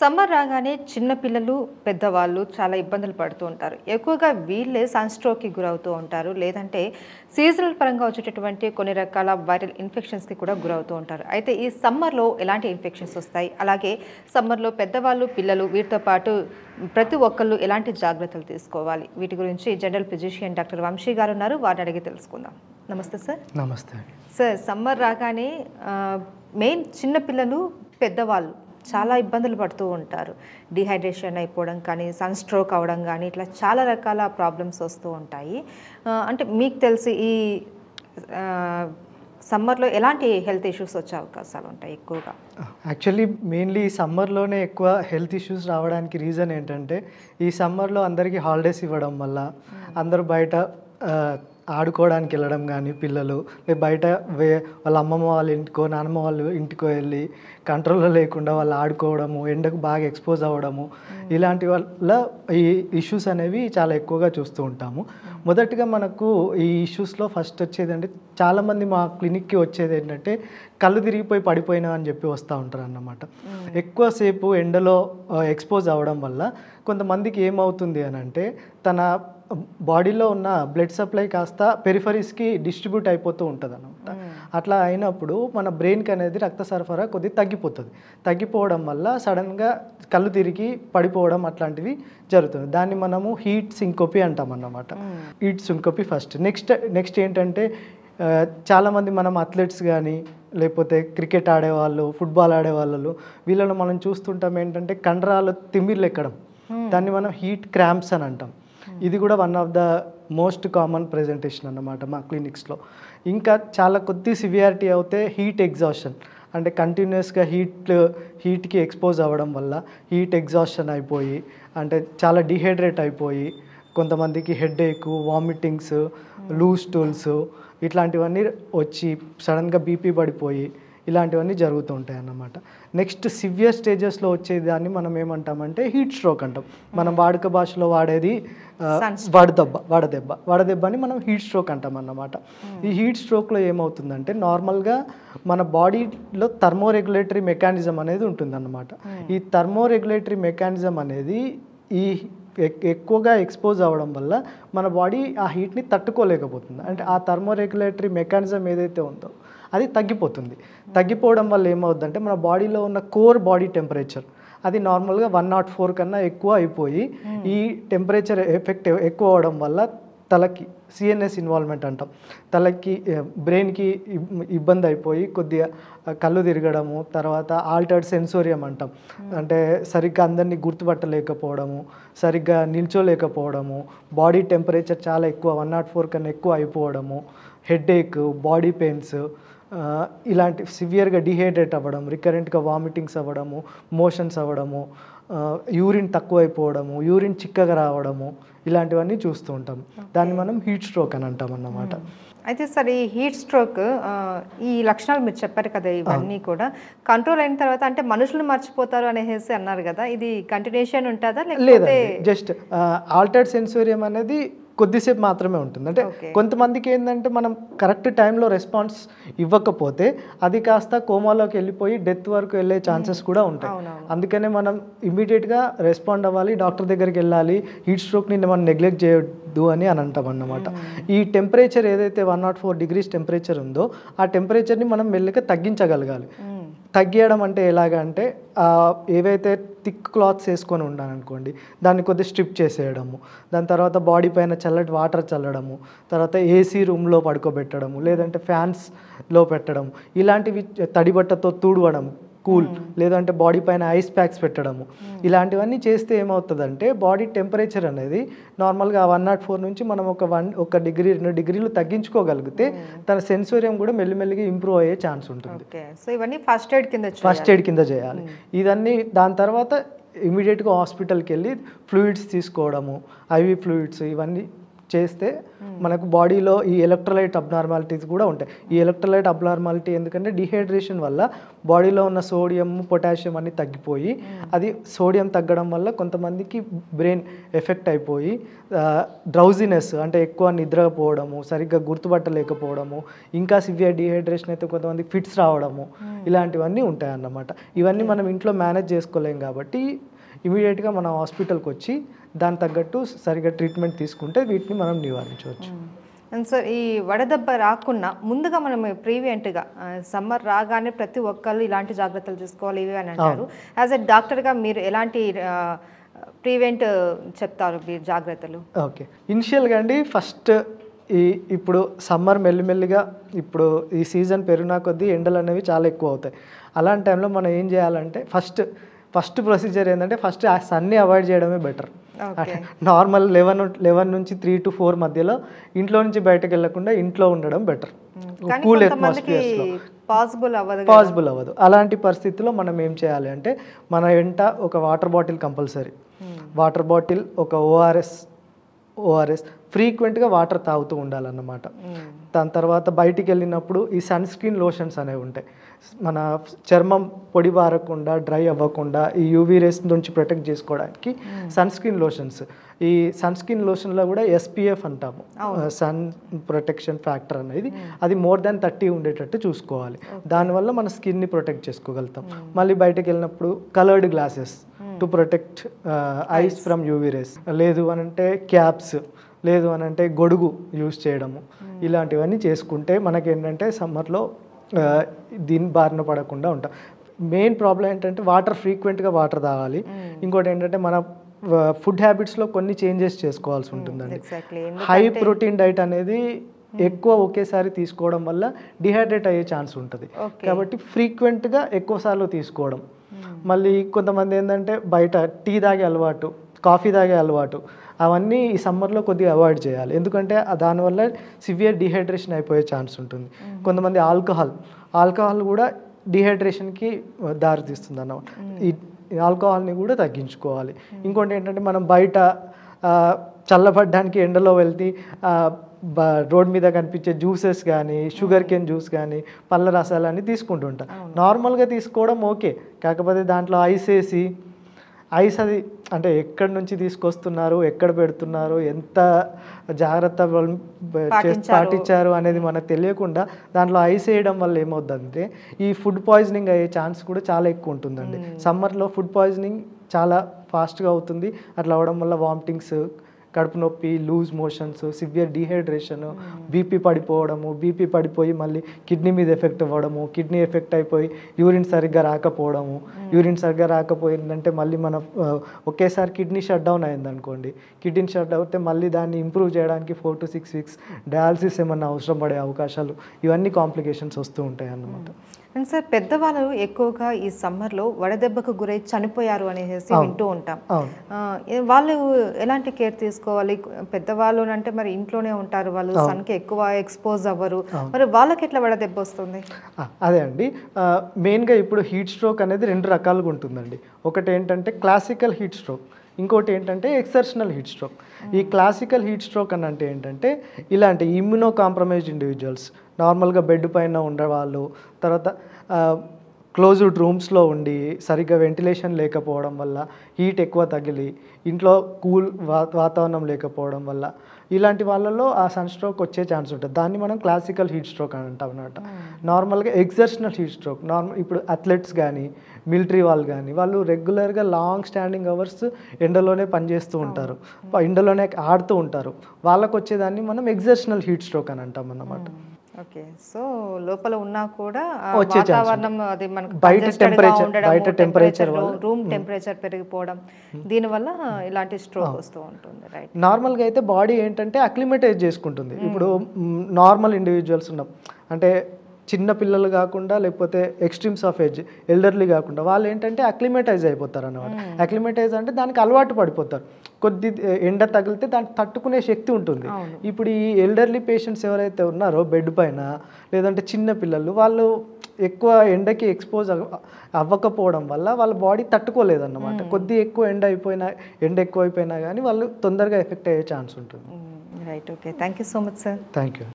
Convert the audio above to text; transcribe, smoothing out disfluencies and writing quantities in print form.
Summer రాగానే చిన్న పిల్లలు, పెద్దవాళ్ళు చాలా ఇబ్బందులు పడుతూ ఉంటారు. ఎక్కువగా వీళ్ళే సన్‌స్ట్రోక్‌కి గురవుతూ ఉంటారు. లేదంటే సీజనల్ పరంగా వచ్చేటటువంటి కొన్ని రకాల వైరల్ ఇన్ఫెక్షన్స్‌కి కూడా గురవుతూ ఉంటారు. అయితే ఈ సమ్మర్‌లో ఎలాంటి ఇన్ఫెక్షన్స్ వస్తాయి? అలాగే సమ్మర్‌లో పెద్దవాళ్ళు, పిల్లలు వీటితో పాటు ప్రతి ఒక్కళ్ళు ఎలాంటి జాగ్రత్తలు తీసుకోవాలి? వీటి గురించి జనరల్ ఫిజిషియన్ డాక్టర్ వంశీ గారు ఉన్నారు. వారిని అడిగి తెలుసుకుందాం. నమస్తే సార్. నమస్తే. సార్, సమ్మర్ రాగానే మెయిన్ చిన్న పిల్లలు, పెద్దవాళ్ళు చాలా ఇబ్బందులు పడుతూ ఉంటారు. డీహైడ్రేషన్ అయిపోవడం కానీ, సన్ స్ట్రోక్ అవ్వడం కానీ, ఇట్లా చాలా రకాల ప్రాబ్లమ్స్ వస్తూ ఉంటాయి. అంటే మీకు తెలిసి ఈ సమ్మర్‌లో ఎలాంటి హెల్త్ ఇష్యూస్ వచ్చే అవకాశాలు ఉంటాయి ఎక్కువగా? యాక్చువల్లీ మెయిన్లీ ఈ సమ్మర్‌లోనే ఎక్కువ హెల్త్ ఇష్యూస్ రావడానికి రీజన్ ఏంటంటే, ఈ సమ్మర్‌లో అందరికీ హాలిడేస్ ఇవ్వడం వల్ల అందరూ బయట ఆడుకోవడానికి వెళ్ళడం కానీ పిల్లలు బయట వాళ్ళ అమ్మమ్మ వాళ్ళ ఇంటికో నాన్నమ్మ వాళ్ళ ఇంటికో వెళ్ళి కంట్రోల్లో లేకుండా వాళ్ళు ఆడుకోవడము, ఎండకు బాగా ఎక్స్పోజ్ అవ్వడము, ఇలాంటి వల్ల ఈ ఇష్యూస్ అనేవి చాలా ఎక్కువగా చూస్తూ ఉంటాము. మొదటిగా మనకు ఈ ఇష్యూస్లో ఫస్ట్ వచ్చేది అంటే చాలామంది మా క్లినిక్కి వచ్చేది ఏంటంటే కళ్ళు తిరిగిపోయి పడిపోయినా అని చెప్పి వస్తూ ఉంటారు అన్నమాట. ఎక్కువసేపు ఎండలో ఎక్స్పోజ్ అవ్వడం వల్ల కొంతమందికి ఏమవుతుంది అని అంటే తన బాడీలో ఉన్న బ్లడ్ సప్లై కాస్త పెరిఫరీస్కి డిస్ట్రిబ్యూట్ అయిపోతూ ఉంటుంది అన్నమాట. అట్లా అయినప్పుడు మన బ్రెయిన్కి అనేది రక్త సరఫరా కొద్దిగా తగ్గిపోతుంది. తగ్గిపోవడం వల్ల సడన్గా కళ్ళు తిరిగి పడిపోవడం అట్లాంటివి జరుగుతుంది. దాన్ని మనము హీట్ సింకోపీ అంటాం అన్నమాట. Heat సింకోపీ first. నెక్స్ట్ ఏంటంటే చాలామంది మనం అథ్లెట్స్ కానీ లేకపోతే క్రికెట్ ఆడేవాళ్ళు, ఫుట్బాల్ ఆడేవాళ్ళు వీళ్ళలో మనం చూస్తుంటాం ఏంటంటే కండరాలు తిమ్మిర్లు ఎక్కడం, దాన్ని మనం హీట్ క్రాంప్స్ అని అంటాం. ఇది కూడా one of the most common presentation అన్నమాట మా క్లినిక్స్లో. ఇంకా చాలా కొద్ది సివియారిటీ అవుతే హీట్ ఎగ్జాషన్, అంటే కంటిన్యూస్గా హీట్కి ఎక్స్పోజ్ అవ్వడం వల్ల హీట్ ఎగ్జాషన్ అయిపోయి అంటే చాలా డిహైడ్రేట్ అయిపోయి కొంతమందికి హెడేక్, వామిటింగ్స్, లూజ్ స్టూల్స్ ఇట్లాంటివన్నీ వచ్చి సడన్గా బీపీ పడిపోయి ఇలాంటివన్నీ జరుగుతూ ఉంటాయి అన్నమాట. నెక్స్ట్ సివియర్ స్టేజెస్లో వచ్చేదాన్ని మనం ఏమంటామంటే హీట్ స్ట్రోక్ అంటాం. మనం వాడుక భాషలో వాడేది వడదెబ్బ అని మనం హీట్ స్ట్రోక్ అంటాం అన్నమాట. ఈ హీట్ స్ట్రోక్లో ఏమవుతుందంటే నార్మల్గా మన బాడీలో థర్మోరెగ్యులేటరీ మెకానిజం అనేది ఉంటుందన్నమాట. ఈ థర్మోరెగ్యులేటరీ మెకానిజం అనేది ఈ ఎక్కువగా ఎక్స్పోజ్ అవ్వడం వల్ల మన బాడీ ఆ హీట్ని తట్టుకోలేకపోతుంది. అంటే ఆ థర్మోరెగ్యులేటరీ మెకానిజం ఏదైతే ఉందో అది తగ్గిపోతుంది. తగ్గిపోవడం వల్ల ఏమవుతుందంటే మన బాడీలో ఉన్న కోర్ బాడీ టెంపరేచర్ అది నార్మల్గా 104 కన్నా ఎక్కువ అయిపోయి ఈ టెంపరేచర్ ఎఫెక్ట్ ఎక్కువ అవడం వల్ల తలకి సిఎన్ఎస్ ఇన్వాల్వ్మెంట్ అంటాం, తలకి బ్రెయిన్కి ఇబ్బంది అయిపోయి కొద్దిగా కళ్ళు తిరగడము, తర్వాత ఆల్టర్డ్ సెన్సోరియం అంటాం, అంటే సరిగ్గా అందరినీ గుర్తుపట్టలేకపోవడము, సరిగ్గా నిల్చోలేకపోవడము, బాడీ టెంపరేచర్ చాలా ఎక్కువ 104 కన్నా ఎక్కువ అయిపోవడము, హెడేక్, బాడీ పెయిన్స్, ఇలాంటి సివియర్గా డిహైడ్రేట్ అవ్వడం, రికరెంట్గా వామిటింగ్స్ అవ్వడము, మోషన్స్ అవ్వడము, యూరిన్ తక్కువ అయిపోవడము, యూరిన్ చిక్కగా రావడము, ఇలాంటివన్నీ చూస్తూ ఉంటాం. దాన్ని మనం హీట్ స్ట్రోక్ అని అంటాం అన్నమాట. అయితే సార్, ఈ హీట్ స్ట్రోక్ ఈ లక్షణాలు మీరు చెప్పారు కదా, ఇవన్నీ కూడా కంట్రోల్ అయిన తర్వాత అంటే మనుషులు మర్చిపోతారు అనేసి అన్నారు కదా, ఇది కంటిన్యూషన్ ఉంటుందా లేకపోతే? జస్ట్ ఆల్టర్డ్ సెన్సోరియం అనేది కొద్దిసేపు మాత్రమే ఉంటుంది. అంటే కొంతమందికి ఏంటంటే మనం కరెక్ట్ టైంలో రెస్పాన్స్ ఇవ్వకపోతే అది కాస్త కోమాలోకి వెళ్ళిపోయి డెత్ వరకు వెళ్ళే ఛాన్సెస్ కూడా ఉంటాయి. అందుకనే మనం ఇమీడియట్గా రెస్పాండ్ అవ్వాలి, డాక్టర్ దగ్గరికి వెళ్ళాలి. హీట్ స్ట్రోక్ని మనం నెగ్లెక్ట్ చేయొద్దు అని అంటాం అన్నమాట. ఈ టెంపరేచర్ ఏదైతే 104 డిగ్రీస్ టెంపరేచర్ ఉందో ఆ టెంపరేచర్ని మనం మెల్లగా తగ్గించగలగాలి. తగ్గియడం అంటే ఎలాగంటే ఏవైతే థిక్ క్లాత్స్ వేసుకొని ఉన్నాననుకోండి దాన్ని కొద్దిగా స్ట్రిప్ చేసేయడము, దాని తర్వాత బాడీ పైన చల్లటి వాటర్ చల్లడము, తర్వాత ఏసీ రూమ్లో పడుకోబెట్టడము, లేదంటే ఫ్యాన్స్లో పెట్టడం, ఇలాంటివి తడిబట్టతో తుడవడం కూల్, లేదంటే బాడీ పైన ఐస్ ప్యాక్స్ పెట్టడము, ఇలాంటివన్నీ చేస్తే ఏమవుతుందంటే బాడీ టెంపరేచర్ అనేది నార్మల్గా 104 నుంచి మనం ఒక డిగ్రీ 2 డిగ్రీలు తగ్గించుకోగలిగితే తన సెన్సోరియం కూడా మెల్లిమెల్లిగా ఇంప్రూవ్ అయ్యే ఛాన్స్ ఉంటుంది. సో ఇవన్నీ ఫస్ట్ ఎయిడ్ కింద చేయాలి. ఇదన్నీ దాని తర్వాత ఇమీడియట్గా హాస్పిటల్కి వెళ్ళి ఫ్లూయిడ్స్ తీసుకోవడము, ఐవి ఫ్లూయిడ్స్ ఇవన్నీ చేస్తే మనకు బాడీలో ఈ ఎలక్ట్రోలైట్ అబ్నార్మాలిటీస్ కూడా ఉంటాయి. ఈ ఎలక్ట్రోలైట్ అబ్నార్మాలిటీ ఎందుకంటే డిహైడ్రేషన్ వల్ల బాడీలో ఉన్న సోడియం పొటాషియం అన్నీ తగ్గిపోయి అది సోడియం తగ్గడం వల్ల కొంతమందికి బ్రెయిన్ ఎఫెక్ట్ అయిపోయి డ్రౌజినెస్ అంటే ఎక్కువ నిద్రపోవడము, సరిగ్గా గుర్తుపట్టలేకపోవడము, ఇంకా సివియర్ డిహైడ్రేషన్ అయితే కొంతమందికి ఫిట్స్ రావడము, ఇలాంటివన్నీ ఉంటాయి అన్నమాట. ఇవన్నీ మనం ఇంట్లో మేనేజ్ చేసుకోలేం కాబట్టి ఇమీడియట్గా మనం హాస్పిటల్కి వచ్చి దాని తగ్గట్టు సరిగ్గా ట్రీట్మెంట్ తీసుకుంటే వీటిని మనం నివారించవచ్చు. అండ్ సార్, ఈ వడదెబ్బ రాకుండా ముందుగా మనం ప్రీవియంట్గా సమ్మర్ రాగానే ప్రతి ఒక్కళ్ళు ఇలాంటి జాగ్రత్తలు తీసుకోవాలి ఇవి అని అంటారు. యాజ్ ఎ డాక్టర్గా మీరు ఎలాంటి ప్రీవెంట్ చెప్తారు మీరు జాగ్రత్తలు? ఓకే, ఇనిషియల్గా అండి ఫస్ట్ ఇప్పుడు సమ్మర్ మెల్లిమెల్లిగా ఇప్పుడు ఈ సీజన్ పెరిగినా కొద్దీ ఎండలు అనేవి చాలా ఎక్కువ అవుతాయి. అలాంటి టైంలో మనం ఏం చేయాలంటే ఫస్ట్ ప్రొసీజర్ ఏంటంటే ఫస్ట్ ఆ సన్ని అవాయిడ్ చేయడమే బెటర్. నార్మల్ 11 నుంచి 3 to 4 మధ్యలో ఇంట్లో నుంచి బయటకు వెళ్లకుండా ఇంట్లో ఉండడం బెటర్. కూల్ అట్మాస్ఫియర్స్లో పాసిబుల్ అవ్వదు. అలాంటి పరిస్థితుల్లో మనం ఏం చేయాలి అంటే మన వెంట ఒక water bottle compulsory, water bottle, ఒక ఓఆర్ఎస్ ఫ్రీక్వెంట్గా వాటర్ తాగుతూ ఉండాలన్నమాట. దాని తర్వాత బయటికి వెళ్ళినప్పుడు ఈ సన్ స్క్రీన్ లోషన్స్ అనేవి ఉంటాయి. మన చర్మం పొడి బారకుండా, డ్రై అవ్వకుండా ఈ యూవీ రేస్ నుంచి ప్రొటెక్ట్ చేసుకోవడానికి సన్ స్క్రీన్ లోషన్స్. ఈ సన్ స్క్రీన్ లోషన్లో కూడా ఎస్పీఎఫ్ అంటాము, సన్ ప్రొటెక్షన్ ఫ్యాక్టర్ అనేది, అది మోర్ దాన్ 30 ఉండేటట్టు చూసుకోవాలి. దానివల్ల మన స్కిన్ని ప్రొటెక్ట్ చేసుకోగలుగుతాం. మళ్ళీ బయటకు వెళ్ళినప్పుడు coloured glasses to protect ice from UV rays, లేదు అనంటే క్యాప్స్, లేదు అనంటే గొడుగు యూజ్ చేయడము, ఇలాంటివన్నీ చేసుకుంటే మనకేంటంటే సమ్మర్లో దీని బారిన పడకుండా ఉంటాం. మెయిన్ ప్రాబ్లం ఏంటంటే ఫ్రీక్వెంట్గా వాటర్ తాగాలి. ఇంకోటి ఏంటంటే మన ఫుడ్ హ్యాబిట్స్లో కొన్ని చేంజెస్ చేసుకోవాల్సి ఉంటుందండి. హై ప్రోటీన్ డైట్ అనేది ఎక్కువ ఒకేసారి తీసుకోవడం వల్ల డిహైడ్రేట్ అయ్యే ఛాన్స్ ఉంటుంది. కాబట్టి ఫ్రీక్వెంట్గా ఎక్కువసార్లు తీసుకోవడం. మళ్ళీ కొంతమంది ఏంటంటే బయట టీ తాగే అలవాటు, కాఫీ తాగే అలవాటు, అవన్నీ ఈ సమ్మర్లో కొద్దిగా అవాయిడ్ చేయాలి. ఎందుకంటే దానివల్ల సివియర్ డిహైడ్రేషన్ అయిపోయే ఛాన్స్ ఉంటుంది. కొంతమంది ఆల్కహాల్ కూడా డిహైడ్రేషన్కి దారితీస్తుంది అన్నమాట. ఈ ఆల్కహాల్ని కూడా తగ్గించుకోవాలి. ఇంకోటి ఏంటంటే మనం బయట చల్లబడ్డానికి ఎండలో వెళ్తే రోడ్ మీద కనిపించే జ్యూసెస్ కానీ, షుగర్ కేన్ జ్యూస్ కానీ, పళ్ళ రసాలన్నీ తీసుకుంటుంటాం. నార్మల్గా తీసుకోవడం ఓకే, కాకపోతే దాంట్లో ఐస్ అది అంటే ఎక్కడి నుంచి తీసుకొస్తున్నారు, ఎక్కడ పెడుతున్నారు, ఎంత జాగ్రత్త పాటించారు అనేది మనకు తెలియకుండా దాంట్లో ఐస్ వేయడం వల్ల ఏమవుతుందంటే ఈ ఫుడ్ పాయిజనింగ్ అయ్యే ఛాన్స్ కూడా చాలా ఎక్కువ ఉంటుందండి. సమ్మర్లో ఫుడ్ పాయిజనింగ్ చాలా ఫాస్ట్గా అవుతుంది. అట్లా అవడం వల్ల వామిటింగ్స్, కడుపు నొప్పి, loose motions, severe dehydration, BP పడిపోయి మళ్ళీ కిడ్నీ మీద ఎఫెక్ట్ అవ్వడము, కిడ్నీ ఎఫెక్ట్ అయిపోయి యూరిన్ సరిగ్గా రాకపోయిందంటే మళ్ళీ మన ఒకేసారి కిడ్నీ షట్ డౌన్ అయిందనుకోండి, కిడ్నీ షట్ అవుతే మళ్ళీ దాన్ని ఇంప్రూవ్ చేయడానికి 4 to 6 weeks డయాలసిస్ ఏమన్నా అవసరం పడే అవకాశాలు, ఇవన్నీ కాంప్లికేషన్స్ వస్తూ ఉంటాయి అన్నమాట. అండ్ సార్, పెద్దవాళ్ళు ఎక్కువగా ఈ సమ్మర్లో వడదెబ్బకు గురై చనిపోయారు అనేసి వింటూ ఉంటాం. వాళ్ళు ఎలాంటి కేర్ తీసుకోవాలి? పెద్దవాళ్ళు అంటే మరి ఇంట్లోనే ఉంటారు, వాళ్ళు సన్కి ఎక్కువ ఎక్స్పోజ్ అవ్వరు, మరి వాళ్ళకి ఎట్లా వడదెబ్బ వస్తుంది? అదే అండి, మెయిన్గా ఇప్పుడు హీట్ స్ట్రోక్ అనేది 2 రకాలుగా ఉంటుందండి. ఒకటి ఏంటంటే క్లాసికల్ హీట్ స్ట్రోక్, ఇంకోటి ఏంటంటే ఎక్సెప్షనల్ హీట్ స్ట్రోక్. ఈ క్లాసికల్ హీట్ స్ట్రోక్ అని అంటే ఏంటంటే ఇలాంటి ఇమ్యూనో కాంప్రమైజ్డ్ ఇండివిజువల్స్, నార్మల్గా బెడ్ పైన ఉండేవాళ్ళు, తర్వాత క్లోజ్డ్ రూమ్స్లో ఉండి సరిగ్గా వెంటిలేషన్ లేకపోవడం వల్ల హీట్ ఎక్కువ తగిలి ఇంట్లో కూల్ వాతావరణం లేకపోవడం వల్ల ఇలాంటి వాళ్ళలో ఆ సన్ స్ట్రోక్ వచ్చే ఛాన్స్ ఉంటుంది. దాన్ని మనం క్లాసికల్ హీట్ స్ట్రోక్ అని అంటాం అన్నమాట. నార్మల్గా ఎక్సెప్షనల్ హీట్ స్ట్రోక్, ఇప్పుడు అథ్లెట్స్ కానీ, మిలిటరీ వాళ్ళు కానీ, వాళ్ళు రెగ్యులర్గా లాంగ్ స్టాండింగ్ అవర్స్ ఎండలోనే పనిచేస్తూ ఉంటారు, ఎండలోనే ఆడుతూ ఉంటారు, వాళ్ళకు వచ్చేదాన్ని మనం ఎక్సెప్షనల్ హీట్ స్ట్రోక్ అని అంటాం అన్నమాట. ఓకే, సో లోపల ఉన్నా కూడా వచ్చే వాతావరణం అది మనకు బయట టెంపరేచర్ రూమ్ టెంపరేచర్ పెరిగిపోవడం, దీనివల్ల ఇలాంటి స్ట్రోక్ వస్తూ ఉంటుంది. రైట్. నార్మల్గా అయితే బాడీ ఏంటంటే అక్లిమేటైజ్ చేసుకుంటుంది. ఇప్పుడు నార్మల్ ఇండివిజువల్స్ ఉన్నాం అంటే చిన్న పిల్లలు కాకుండా, లేకపోతే ఎక్స్ట్రీమ్స్ ఆఫ్ ఏజ్, ఎల్డర్లీ కాకుండా, వాళ్ళు ఏంటంటే అక్లిమేటైజ్ అయిపోతారు అన్నమాట. అక్లిమేటైజ్ అంటే దానికి అలవాటు పడిపోతారు. కొద్ది ఎండ తగిలితే దానికి తట్టుకునే శక్తి ఉంటుంది. ఇప్పుడు ఈ ఎల్డర్లీ పేషెంట్స్ ఎవరైతే ఉన్నారో బెడ్ పైన, లేదంటే చిన్న పిల్లలు, వాళ్ళు ఎక్కువ ఎండకి ఎక్స్పోజ్ అవ్వకపోవడం వల్ల వాళ్ళ బాడీ తట్టుకోలేదన్నమాట. కొద్ది ఎక్కువ ఎండ ఎక్కువైపోయినా కానీ వాళ్ళు తొందరగా ఎఫెక్ట్ అయ్యే ఛాన్స్ ఉంటుంది. Right, okay, thank you so much sir. Thank you.